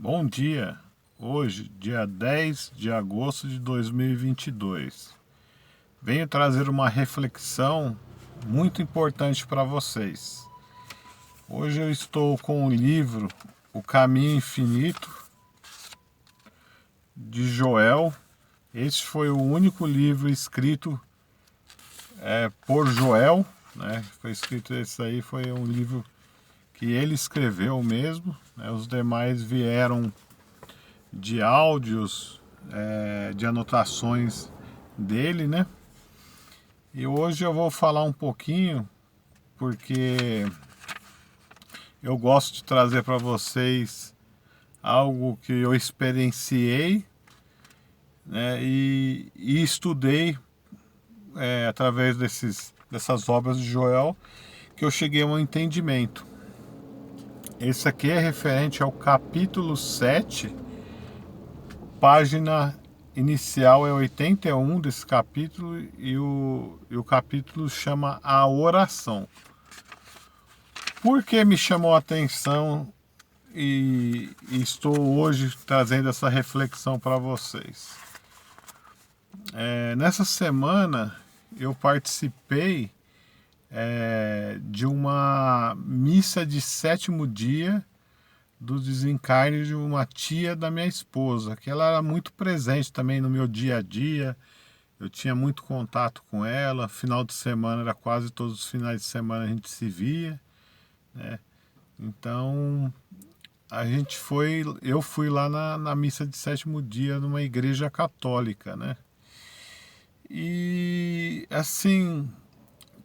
Bom dia! Hoje, dia 10 de agosto de 2022. Venho trazer uma reflexão muito importante para vocês. Hoje eu estou com o livro O Caminho Infinito, de Joel. Este foi o único livro escrito por Joel, né? Foi escrito esse aí, foi um livro que ele escreveu mesmo, né? Os demais vieram de áudios, de anotações dele, né? E hoje eu vou falar um pouquinho, porque eu gosto de trazer para vocês algo que eu experienciei, né? E estudei através dessas obras de Joel, que eu cheguei a um entendimento. Esse aqui é referente ao capítulo 7. Página inicial é 81 desse capítulo e o capítulo chama A Oração. Por que me chamou a atenção e estou hoje trazendo essa reflexão para vocês? Nessa semana eu participei de uma missa de sétimo dia do desencarne de uma tia da minha esposa, que ela era muito presente também no meu dia a dia. Eu tinha muito contato com ela, final de semana, era quase todos os finais de semana a gente se via, né? Então eu fui lá na missa de sétimo dia numa igreja católica, né? E assim,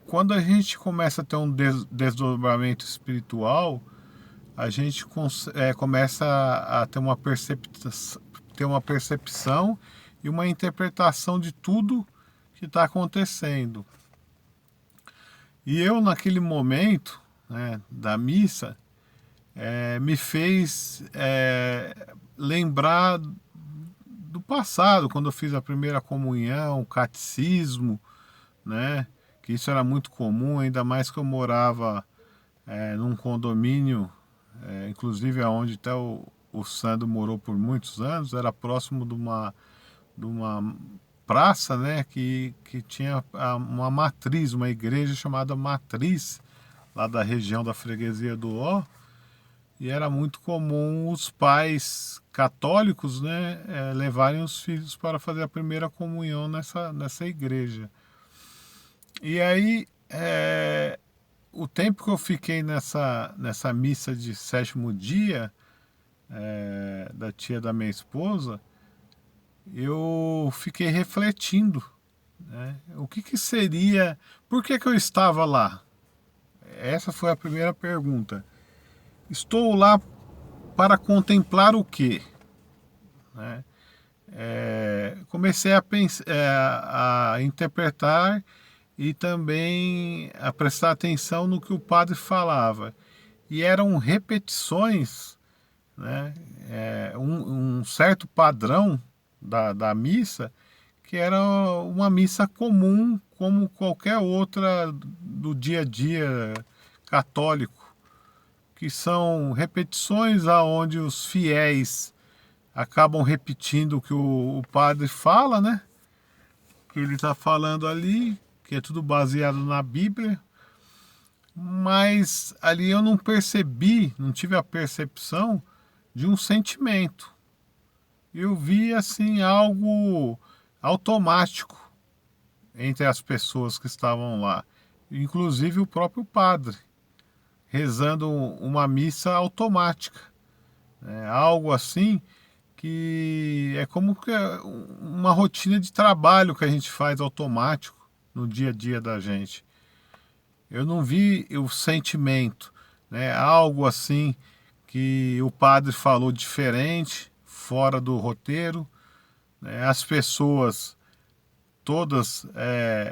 quando a gente começa a ter um desdobramento espiritual, a gente começa a ter uma percepção e uma interpretação de tudo que está acontecendo. E eu, naquele momento, né, da missa, me fez lembrar do passado, quando eu fiz a primeira comunhão, o catecismo, né, que isso era muito comum, ainda mais que eu morava num condomínio, inclusive aonde até o Sandro morou por muitos anos, era próximo de uma praça, né, que tinha uma matriz, uma igreja chamada Matriz, lá da região da freguesia do Ó, e era muito comum os pais católicos, né, levarem os filhos para fazer a primeira comunhão nessa igreja. E aí, o tempo que eu fiquei nessa missa de sétimo dia, da tia da minha esposa, eu fiquei refletindo, né? O que seria, por que eu estava lá? Essa foi a primeira pergunta. Estou lá para contemplar o quê? Né? Comecei a pensar, a interpretar e também a prestar atenção no que o padre falava. E eram repetições, né? Um certo padrão da missa, que era uma missa comum, como qualquer outra do dia a dia católico, que são repetições aonde os fiéis acabam repetindo o que o padre fala, né? Que ele está falando ali, que é tudo baseado na Bíblia, mas ali eu não percebi, não tive a percepção de um sentimento. Eu vi assim algo automático entre as pessoas que estavam lá, inclusive o próprio padre, rezando uma missa automática, algo assim que é como que uma rotina de trabalho que a gente faz automático no dia a dia da gente. Eu não vi o sentimento, né? Algo assim que o padre falou diferente, fora do roteiro, né? As pessoas todas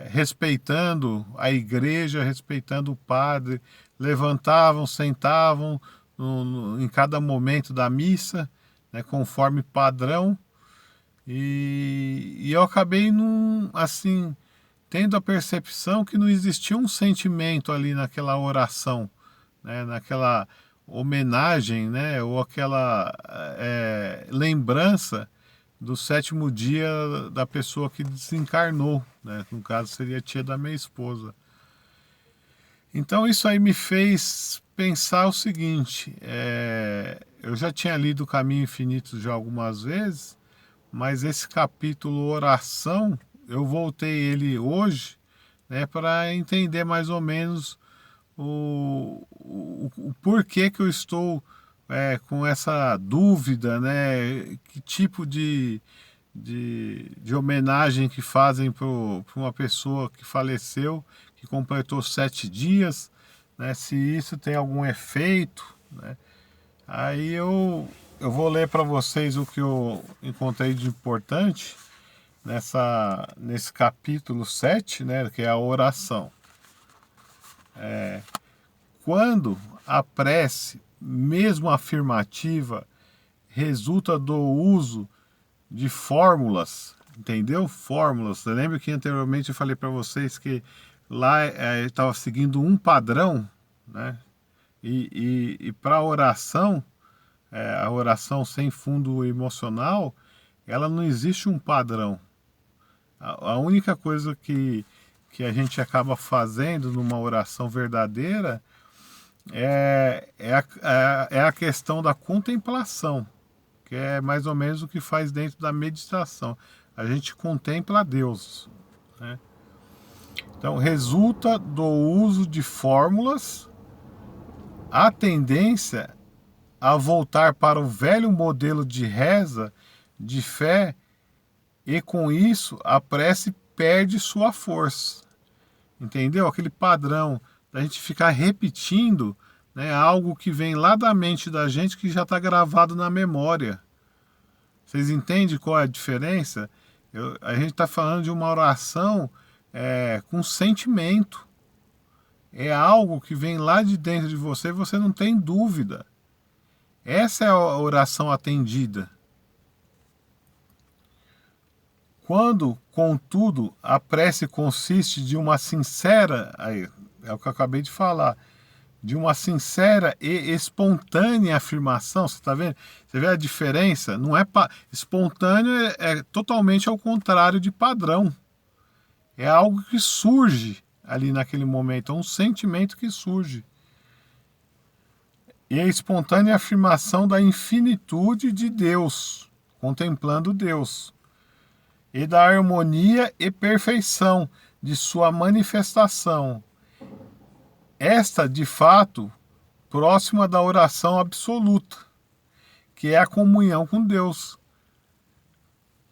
respeitando a igreja, respeitando o padre, levantavam, sentavam em cada momento da missa, né, conforme padrão, e eu acabei assim, tendo a percepção que não existia um sentimento ali naquela oração, né, naquela homenagem, né, ou aquela lembrança do 7º dia da pessoa que desencarnou, né? No caso seria a tia da minha esposa. Então isso aí me fez pensar o seguinte: eu já tinha lido o Caminho Infinito já algumas vezes, mas esse capítulo oração, eu voltei ele hoje, né, para entender mais ou menos o porquê que eu estou com essa dúvida, né? Que tipo de homenagem que fazem para uma pessoa que faleceu, que completou 7 dias, né? Se isso tem algum efeito, né? Aí eu vou ler para vocês o que eu encontrei de importante nesse capítulo 7, né? Que é a oração. Quando a prece, mesmo afirmativa, resulta do uso de fórmulas, entendeu? Fórmulas. Você lembra que anteriormente eu falei para vocês que lá estava seguindo um padrão, né? E para a oração, a oração sem fundo emocional, ela não existe um padrão. A única coisa que a gente acaba fazendo numa oração verdadeira é a questão da contemplação, que é mais ou menos o que faz dentro da meditação. A gente contempla a Deus, né? Então, resulta do uso de fórmulas, a tendência a voltar para o velho modelo de reza, de fé, e com isso a prece perde sua força. Entendeu? Aquele padrão da gente ficar repetindo, né, algo que vem lá da mente da gente que já está gravado na memória. Vocês entendem qual é a diferença? A gente está falando de uma oração com sentimento. É algo que vem lá de dentro de você e você não tem dúvida. Essa é a oração atendida. Quando, contudo, a prece consiste de uma sincera, aí, é o que eu acabei de falar, de uma sincera e espontânea afirmação, você está vendo? Você vê a diferença? Não é espontâneo, é totalmente ao contrário de padrão. É algo que surge ali naquele momento, é um sentimento que surge. E a espontânea afirmação da infinitude de Deus, contemplando Deus, e da harmonia e perfeição de sua manifestação. Esta, de fato, próxima da oração absoluta, que é a comunhão com Deus,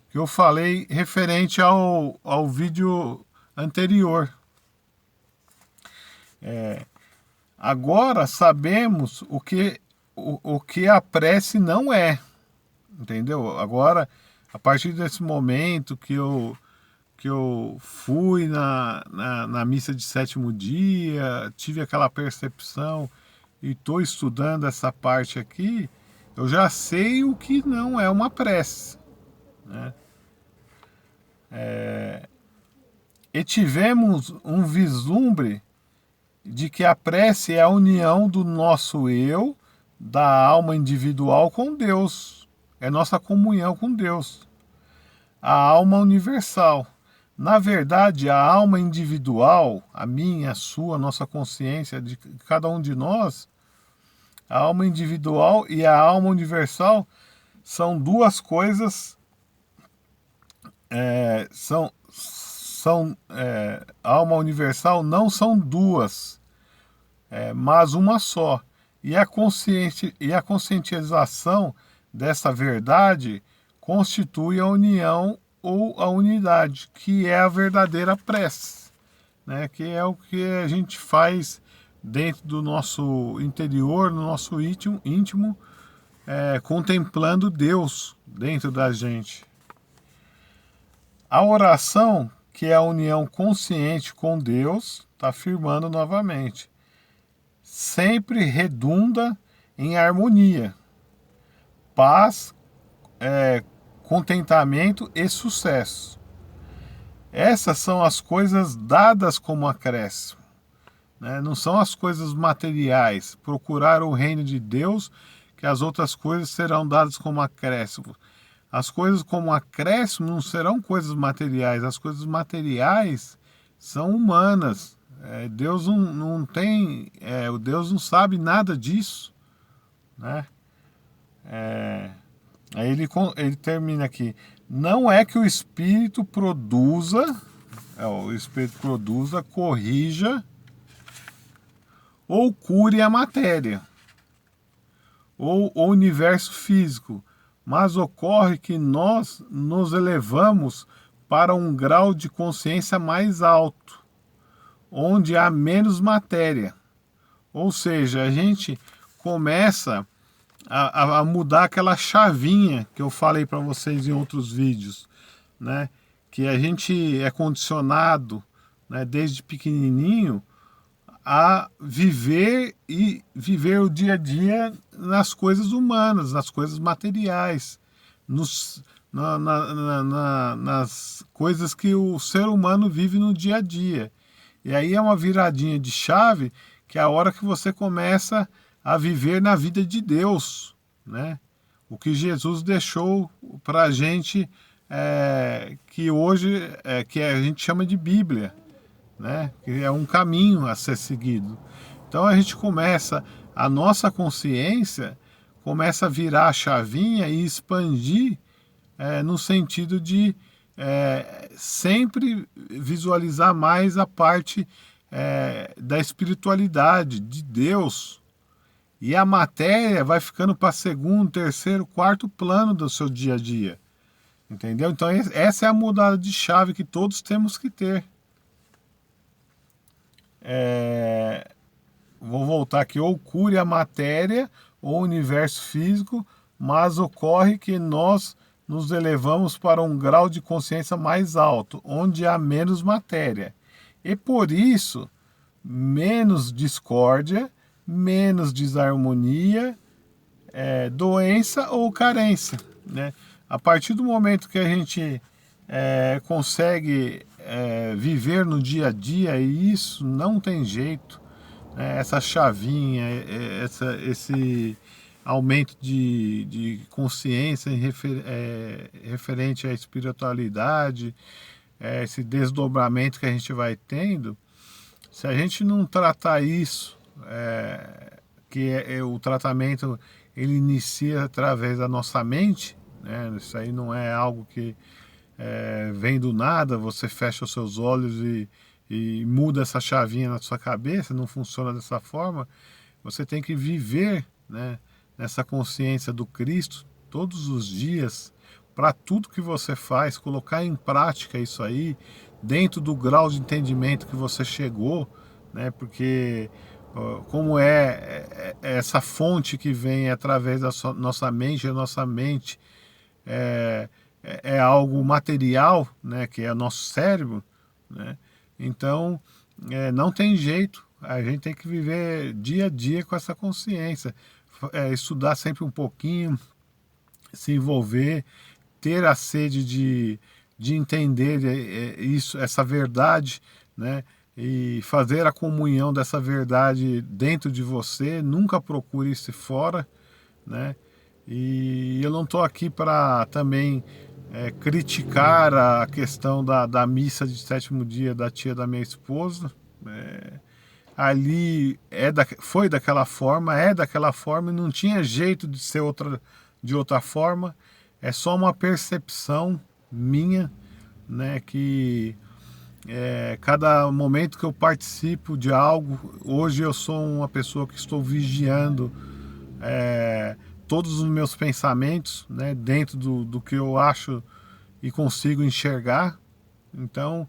que eu falei referente ao vídeo anterior. Agora sabemos o que a prece não é, entendeu? Agora, a partir desse momento que eu fui na missa de 7º dia, tive aquela percepção e estou estudando essa parte aqui, eu já sei o que não é uma prece, né? E tivemos um vislumbre de que a prece é a união do nosso eu, da alma individual com Deus, é nossa comunhão com Deus, a alma universal. Na verdade, a alma individual, a minha, a sua, a nossa consciência, de cada um de nós, a alma individual e a alma universal são duas coisas, a alma universal não são duas, mas uma só. E a conscientização dessa verdade constitui a união ou a unidade, que é a verdadeira prece, né? Que é o que a gente faz dentro do nosso interior, no nosso íntimo, contemplando Deus dentro da gente. A oração, que é a união consciente com Deus, está afirmando novamente, sempre redunda em harmonia, paz, contentamento e sucesso. Essas são as coisas dadas como acréscimo. né? Não são as coisas materiais. Procurar o reino de Deus, que as outras coisas serão dadas como acréscimo. As coisas como acréscimo não serão coisas materiais. As coisas materiais são humanas. Deus não tem, o Deus não sabe nada disso, né? Aí ele termina aqui. Não é que o Espírito produza, corrija ou cure a matéria, ou o universo físico, mas ocorre que nós nos elevamos para um grau de consciência mais alto, onde há menos matéria. Ou seja, a gente começa a mudar aquela chavinha que eu falei para vocês em outros vídeos, né? Que a gente é condicionado, né, desde pequenininho a viver o dia a dia nas coisas humanas, nas coisas materiais, nas coisas que o ser humano vive no dia a dia. E aí é uma viradinha de chave que é a hora que você começa a viver na vida de Deus, né? O que Jesus deixou para a gente, que hoje que a gente chama de Bíblia, né? Que é um caminho a ser seguido. Então a gente começa, a nossa consciência começa a virar a chavinha e expandir, no sentido de sempre visualizar mais a parte da espiritualidade, de Deus. E a matéria vai ficando para segundo, terceiro, quarto plano do seu dia a dia. Entendeu? Então essa é a mudada de chave que todos temos que ter. Vou voltar aqui, ou cure a matéria ou o universo físico, mas ocorre que nós nos elevamos para um grau de consciência mais alto, onde há menos matéria. E por isso, menos discórdia, menos desarmonia, doença ou carência, né? A partir do momento que a gente consegue viver no dia a dia, e isso não tem jeito, né? Essa chavinha, esse aumento de consciência referente à espiritualidade, esse desdobramento que a gente vai tendo, se a gente não tratar isso, o tratamento ele inicia através da nossa mente, né? Isso aí não é algo que vem do nada, você fecha os seus olhos e muda essa chavinha na sua cabeça, não funciona dessa forma. Você tem que viver, né, nessa consciência do Cristo todos os dias, para tudo que você faz, colocar em prática isso aí, dentro do grau de entendimento que você chegou, né? Porque como essa fonte que vem através da nossa mente, a nossa mente é algo material, né? Que é o nosso cérebro, né? Então não tem jeito, a gente tem que viver dia a dia com essa consciência, estudar sempre um pouquinho, se envolver, ter a sede de entender isso, essa verdade, né? E fazer a comunhão dessa verdade dentro de você, nunca procure isso fora, né? E eu não estou aqui para também criticar a questão da missa de sétimo dia da tia da minha esposa. Ali foi daquela forma, é daquela forma, e não tinha jeito de ser de outra forma. É só uma percepção minha, né, que cada momento que eu participo de algo, hoje eu sou uma pessoa que estou vigiando todos os meus pensamentos, né, dentro do que eu acho e consigo enxergar. Então,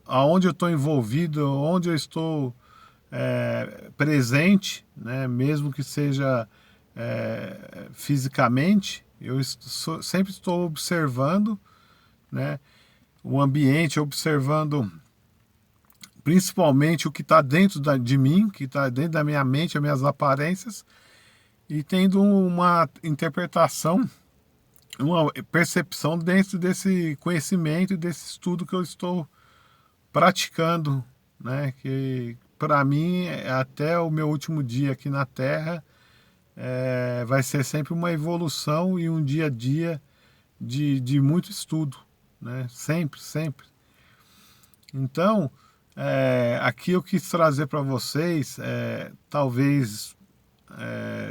aonde eu estou envolvido, onde eu estou presente, né, mesmo que seja fisicamente, sempre estou observando, né, o ambiente, observando principalmente o que está dentro de mim, que está dentro da minha mente, as minhas aparências, e tendo uma interpretação, uma percepção dentro desse conhecimento e desse estudo que eu estou praticando né? Que para mim, até o meu último dia aqui na Terra, vai ser sempre uma evolução e um dia a dia de muito estudo, né? Sempre, sempre. Então, aqui eu quis trazer para vocês, talvez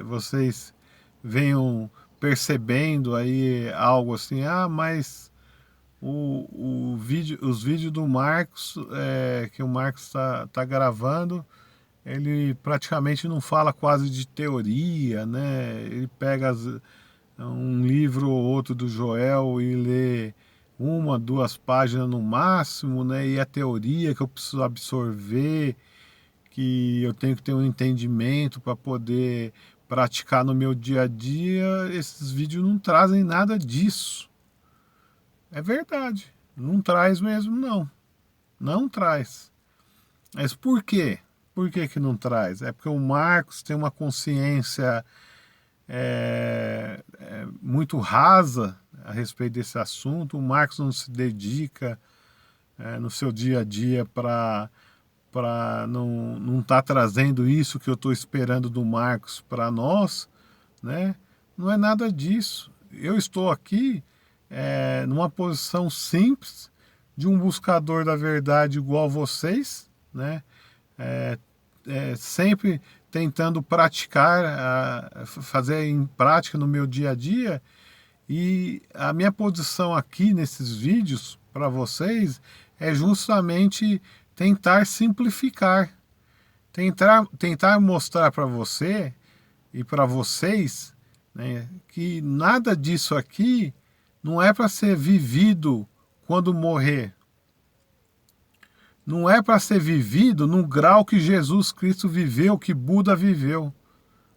vocês venham percebendo aí algo assim, mas os vídeos do Marcos, que o Marcos tá gravando, ele praticamente não fala quase de teoria, né? Ele pega um livro ou outro do Joel e lê uma, duas páginas no máximo, né? E a teoria que eu preciso absorver, que eu tenho que ter um entendimento para poder praticar no meu dia a dia, esses vídeos não trazem nada disso. É verdade, não traz mesmo, não. Não traz. Mas por quê? Por que que não traz? É porque o Marcos tem uma consciência muito rasa a respeito desse assunto. O Marcos não se dedica no seu dia a dia para não tá trazendo isso que eu estou esperando do Marcos para nós, né? Não é nada disso. Eu estou aqui numa posição simples de um buscador da verdade igual vocês, né? Sempre tentando praticar, fazer em prática no meu dia a dia. E a minha posição aqui nesses vídeos para vocês é justamente tentar simplificar, tentar mostrar para você e para vocês, né, que nada disso aqui não é para ser vivido quando morrer. Não é para ser vivido no grau que Jesus Cristo viveu, que Buda viveu.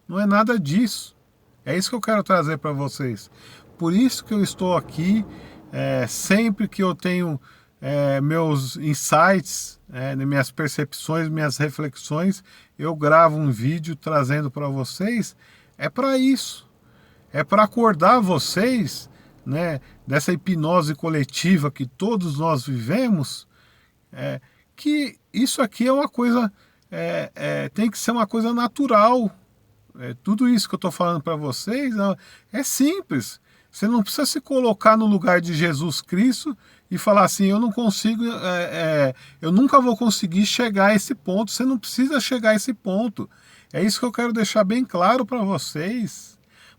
Não é nada disso. É isso que eu quero trazer para vocês. Por isso que eu estou aqui, sempre que eu tenho meus insights, minhas percepções, minhas reflexões, eu gravo um vídeo trazendo para vocês. É para isso. É para acordar vocês, né, dessa hipnose coletiva que todos nós vivemos, que isso aqui é uma coisa, tem que ser uma coisa natural. Tudo isso que eu estou falando para vocês é simples. Você não precisa se colocar no lugar de Jesus Cristo e falar assim, eu não consigo, eu nunca vou conseguir chegar a esse ponto. Você não precisa chegar a esse ponto. É isso que eu quero deixar bem claro para vocês.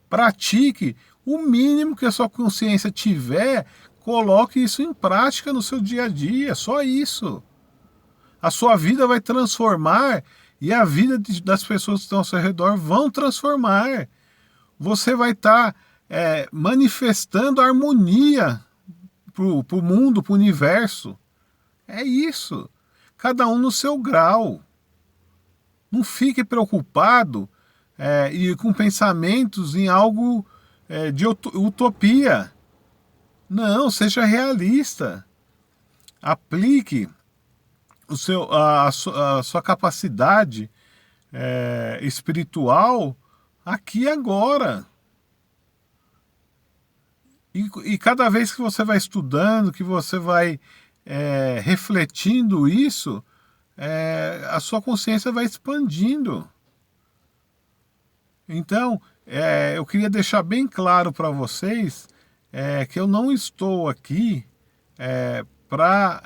Pratique o mínimo que a sua consciência tiver, coloque isso em prática no seu dia a dia, só isso. A sua vida vai transformar e a vida das pessoas que estão ao seu redor vão transformar. Você vai estar manifestando harmonia para o mundo, para o universo. É isso. Cada um no seu grau. Não fique preocupado e com pensamentos em algo de utopia. Não, seja realista. Aplique a sua capacidade espiritual aqui e agora. E cada vez que você vai estudando, que você vai refletindo isso, a sua consciência vai expandindo. Então, eu queria deixar bem claro para vocês que eu não estou aqui para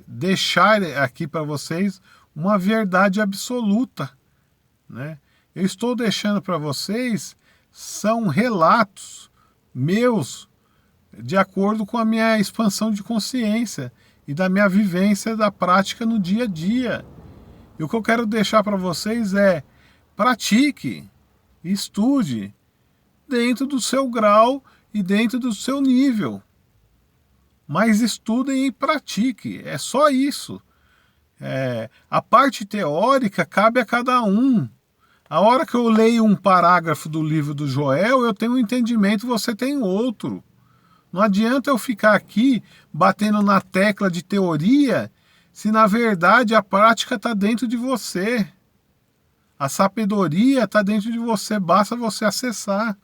deixar aqui para vocês uma verdade absoluta, né? Eu estou deixando para vocês são relatos meus de acordo com a minha expansão de consciência e da minha vivência da prática no dia a dia. E o que eu quero deixar para vocês é pratique, estude dentro do seu grau e dentro do seu nível. Mas estudem e pratique, é só isso. A parte teórica cabe a cada um. A hora que eu leio um parágrafo do livro do Joel, eu tenho um entendimento, você tem outro. Não adianta eu ficar aqui batendo na tecla de teoria, se na verdade a prática está dentro de você. A sabedoria está dentro de você, basta você acessar.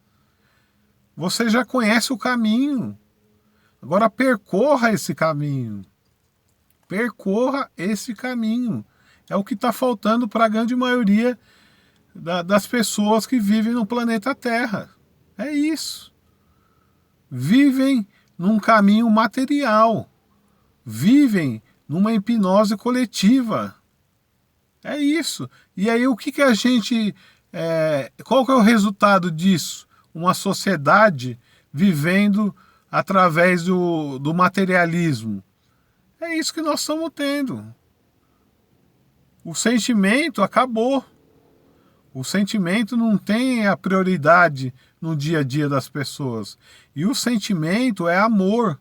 Você já conhece o caminho. Agora percorra esse caminho. Percorra esse caminho. É o que está faltando para a grande maioria das pessoas que vivem no planeta Terra. É isso. Vivem num caminho material. Vivem numa hipnose coletiva. É isso. E aí o que a gente... qual que é o resultado disso? Uma sociedade vivendo através do materialismo. É isso que nós estamos tendo. O sentimento acabou. O sentimento não tem a prioridade no dia a dia das pessoas. E o sentimento é amor.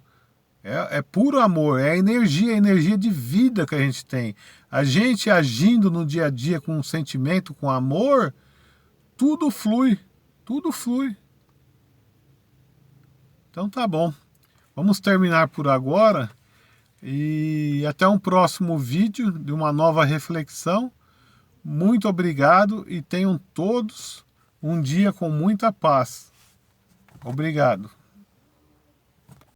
É puro amor, é a energia de vida que a gente tem. A gente agindo no dia a dia com sentimento, com amor, tudo flui. Tudo flui. Então tá bom. Vamos terminar por agora. E até um próximo vídeo de uma nova reflexão. Muito obrigado e tenham todos um dia com muita paz. Obrigado.